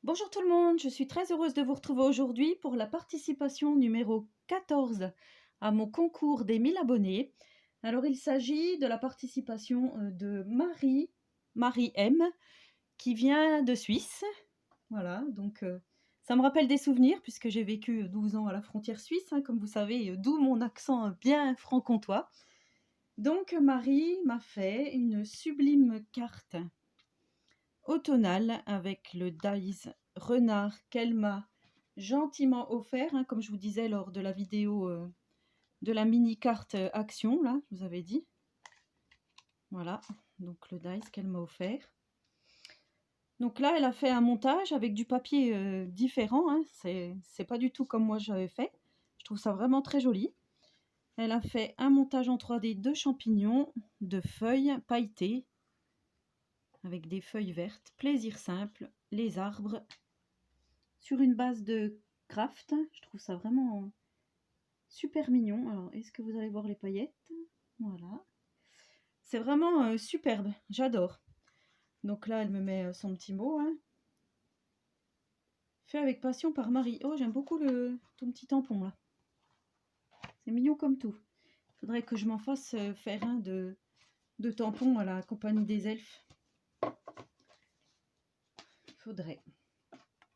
Bonjour tout le monde, je suis très heureuse de vous retrouver aujourd'hui pour la participation numéro 14 à mon concours des 1000 abonnés. Alors il s'agit de la participation de Marie M, qui vient de Suisse. Voilà, donc ça me rappelle des souvenirs puisque j'ai vécu 12 ans à la frontière suisse, comme vous savez, d'où mon accent bien franc-comtois. Donc Marie m'a fait une sublime carte automnale avec le dies renard qu'elle m'a gentiment offert, comme je vous disais lors de la vidéo de la mini carte action, là, je vous avais dit. Voilà, donc le dies qu'elle m'a offert. Donc là, elle a fait un montage avec du papier différent, c'est pas du tout comme moi j'avais fait. Je trouve ça vraiment très joli. Elle a fait un montage en 3D de champignons, de feuilles pailletées, avec des feuilles vertes, plaisir simple, les arbres, sur une base de craft. Je trouve ça vraiment super mignon. Alors, est-ce que vous allez voir les paillettes? Voilà. C'est vraiment superbe. J'adore. Donc là, elle me met son petit mot. Fait avec passion par Marie. Oh, j'aime beaucoup ton petit tampon là. C'est mignon comme tout. Faudrait que je m'en fasse faire un de tampons à la compagnie des elfes. Il faudrait.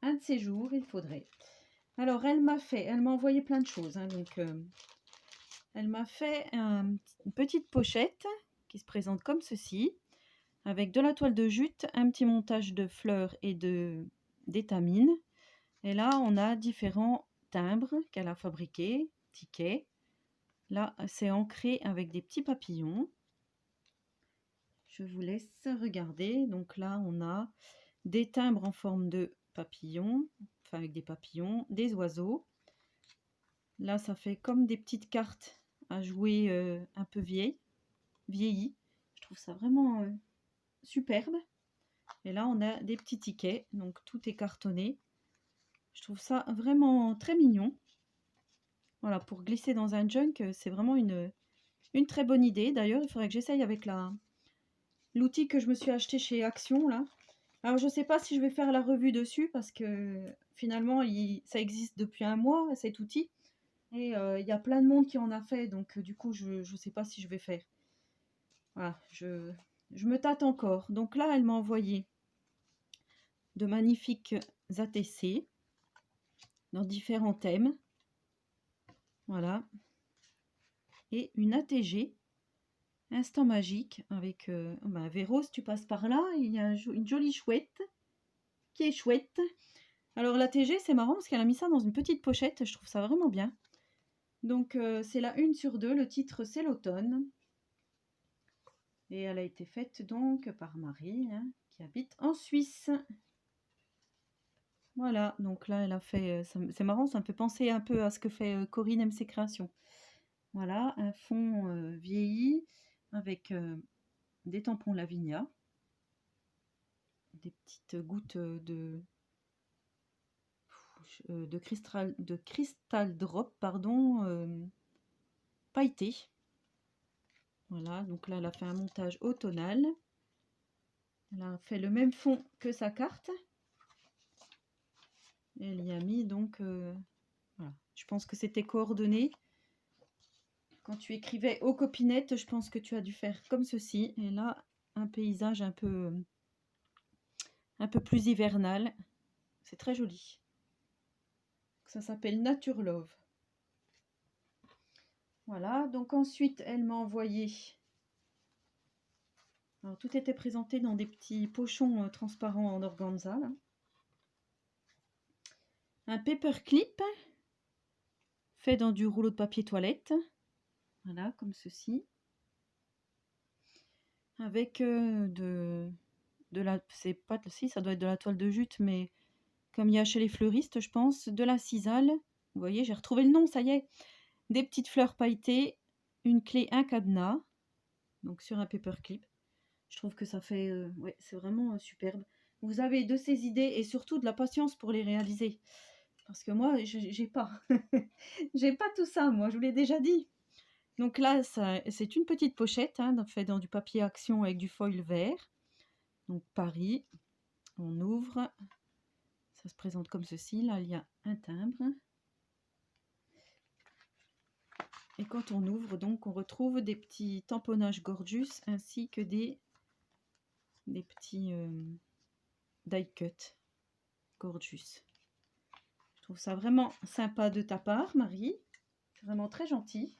Un de ces jours, il faudrait. Alors, elle m'a envoyé plein de choses. Donc, elle m'a fait une petite pochette qui se présente comme ceci, avec de la toile de jute, un petit montage de fleurs et d'étamines. Et là, on a différents timbres qu'elle a fabriqués, tickets. Là, c'est ancré avec des petits papillons. Je vous laisse regarder. Donc là, on a des timbres en forme de papillons, enfin avec des papillons, des oiseaux. Là, ça fait comme des petites cartes à jouer un peu vieillies. Je trouve ça vraiment superbe. Et là, on a des petits tickets, donc tout est cartonné. Je trouve ça vraiment très mignon. Voilà, pour glisser dans un junk, c'est vraiment une très bonne idée. D'ailleurs, il faudrait que j'essaye avec l'outil que je me suis acheté chez Action, là. Alors, je ne sais pas si je vais faire la revue dessus, parce que finalement, ça existe depuis un mois, cet outil. Et il y a plein de monde qui en a fait, donc du coup, je ne sais pas si je vais faire. Voilà, je me tâte encore. Donc là, elle m'a envoyé de magnifiques ATC dans différents thèmes. Voilà. Et une ATG, instant magique, avec Véros, tu passes par là, il y a une jolie chouette qui est chouette. Alors l'ATG, c'est marrant parce qu'elle a mis ça dans une petite pochette, je trouve ça vraiment bien. Donc c'est la 1/2, le titre c'est l'automne. Et elle a été faite donc par Marie, qui habite en Suisse. Voilà, donc là elle a fait, c'est marrant, ça me fait penser un peu à ce que fait Corinne MC Création. Voilà, un fond vieilli avec des tampons Lavinia, des petites gouttes de cristal drop, pardon, pailleté. Voilà, donc là elle a fait un montage automnal. Elle a fait le même fond que sa carte. Elle y a mis donc, voilà, je pense que c'était coordonné. Quand tu écrivais aux copinettes, je pense que tu as dû faire comme ceci. Et là, un paysage un peu plus hivernal. C'est très joli. Ça s'appelle Nature Love. Voilà, donc ensuite, elle m'a envoyé... Alors, tout était présenté dans des petits pochons transparents en organza. Là. Un paperclip fait dans du rouleau de papier toilette. Voilà, comme ceci. Avec c'est pas si, ça doit être de la toile de jute, mais comme il y a chez les fleuristes, je pense, de la cisale. Vous voyez, j'ai retrouvé le nom, ça y est. Des petites fleurs pailletées, une clé, un cadenas, donc sur un paperclip. Je trouve que ça fait, ouais, c'est vraiment superbe. Vous avez de ces idées et surtout de la patience pour les réaliser. Parce que moi, j'ai pas. J'ai pas tout ça, moi, je vous l'ai déjà dit. Donc là, c'est une petite pochette, faite dans du papier action avec du foil vert. Donc Paris, on ouvre. Ça se présente comme ceci. Là, il y a un timbre. Et quand on ouvre, donc, on retrouve des petits tamponnages Gorgeous ainsi que des petits die cut Gorgeous. Je trouve ça vraiment sympa de ta part, Marie. C'est vraiment très gentil.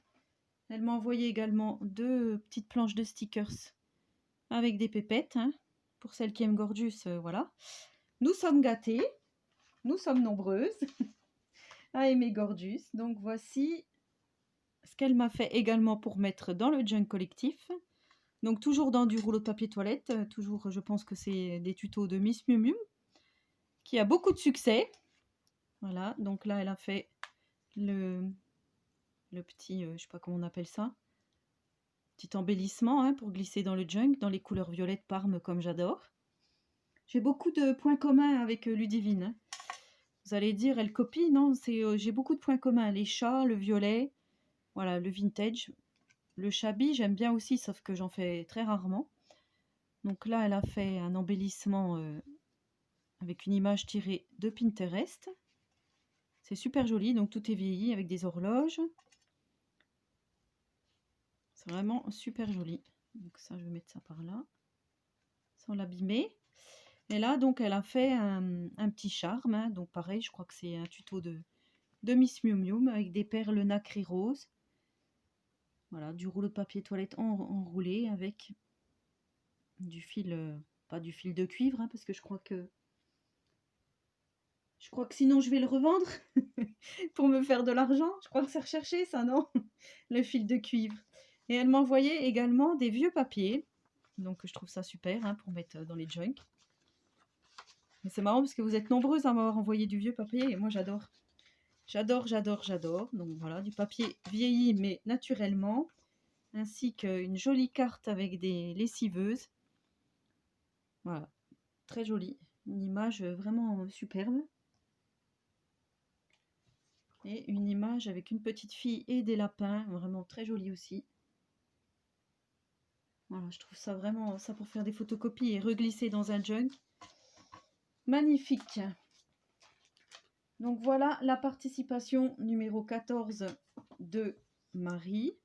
Elle m'a envoyé également 2 petites planches de stickers avec des pépettes. Hein. Pour celles qui aiment Gorgeous, voilà. Nous sommes gâtés. Nous sommes nombreuses à aimer Gorgeous. Donc voici ce qu'elle m'a fait également pour mettre dans le junk collectif. Donc toujours dans du rouleau de papier toilette. Toujours, je pense que c'est des tutos de Miss Miu Miu. Qui a beaucoup de succès. Voilà, donc là elle a fait le petit, je sais pas comment on appelle ça. Petit embellissement hein, pour glisser dans le junk, dans les couleurs violettes Parme comme j'adore. J'ai beaucoup de points communs avec Ludivine. Hein. Vous allez dire, elle copie, non, j'ai beaucoup de points communs. Les chats, le violet, voilà, le vintage. Le shabby, j'aime bien aussi, sauf que j'en fais très rarement. Donc là, elle a fait un embellissement avec une image tirée de Pinterest. C'est super joli, donc tout est vieilli avec des horloges. C'est vraiment super joli. Donc ça, je vais mettre ça par là, sans l'abîmer. Et là, donc, elle a fait un petit charme. Hein. Donc pareil, je crois que c'est un tuto de Miss Miu Miu avec des perles nacrées roses. Voilà, du rouleau de papier toilette enroulé avec du fil, pas du fil de cuivre, hein, parce que je crois que sinon je vais le revendre pour me faire de l'argent. Je crois que c'est recherché ça, non? Le fil de cuivre. Et elle m'a envoyé également des vieux papiers. Donc je trouve ça super hein, pour mettre dans les junks. Mais c'est marrant parce que vous êtes nombreuses à m'avoir envoyé du vieux papier et moi j'adore. J'adore, j'adore, j'adore. Donc voilà, du papier vieilli mais naturellement. Ainsi qu'une jolie carte avec des lessiveuses. Voilà, très jolie. Une image vraiment superbe. Et une image avec une petite fille et des lapins, vraiment très jolie aussi. Voilà, je trouve ça vraiment, ça pour faire des photocopies et reglisser dans un junk. Magnifique. Donc voilà la participation numéro 14 de Marie.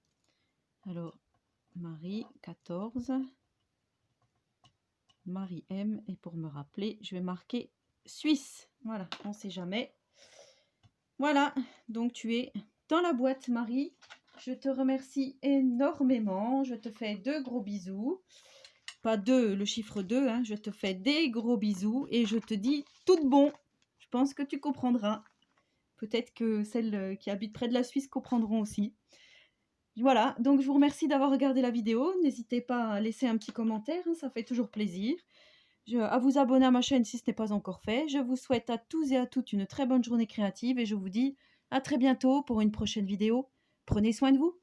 Alors, Marie 14. Marie M. Et pour me rappeler, je vais marquer Suisse. Voilà, on ne sait jamais. Voilà, donc tu es dans la boîte, Marie. Je te remercie énormément. Je te fais de gros bisous. Pas 2, le chiffre 2. Hein. Je te fais des gros bisous et je te dis tout bon. Je pense que tu comprendras. Peut-être que celles qui habitent près de la Suisse comprendront aussi. Voilà, donc je vous remercie d'avoir regardé la vidéo. N'hésitez pas à laisser un petit commentaire, hein, ça fait toujours plaisir. À vous abonner à ma chaîne si ce n'est pas encore fait. Je vous souhaite à tous et à toutes une très bonne journée créative et je vous dis à très bientôt pour une prochaine vidéo. Prenez soin de vous.